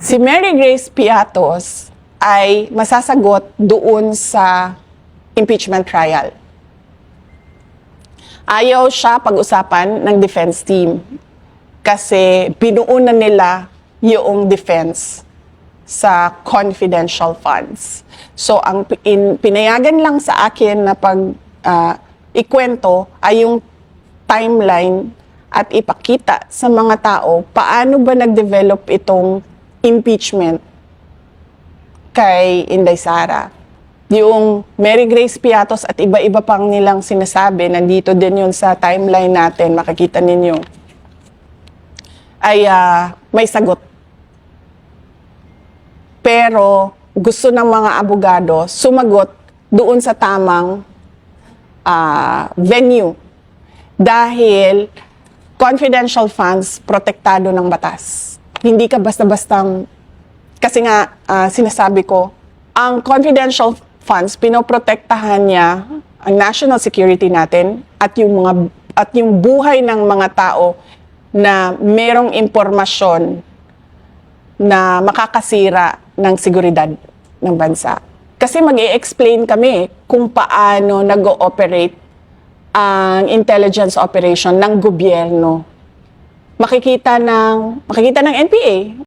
Si Mary Grace Piatos ay masasagot doon sa impeachment trial. Ayaw siya pag-usapan ng defense team kasi binuunan nila yung defense sa confidential funds. So, ang pinayagan lang sa akin na ikwento ay yung timeline at ipakita sa mga tao paano ba nag-develop itong impeachment kay Inday Sara. Yung Mary Grace Piatos at iba-iba pang nilang sinasabi, nandito din yun sa timeline natin, makikita ninyo, ay may sagot. Pero gusto ng mga abogado sumagot doon sa tamang venue dahil confidential funds protektado ng batas. Hindi ka basta-bastang, kasi nga sinasabi ko, ang confidential funds pinoprotektahan niya ang national security natin at yung buhay ng mga tao na merong impormasyon na makakasira ng seguridad ng bansa. Kasi mag-i-explain kami kung paano nag-ooperate ang intelligence operation ng gobyerno. Makikita ng NPA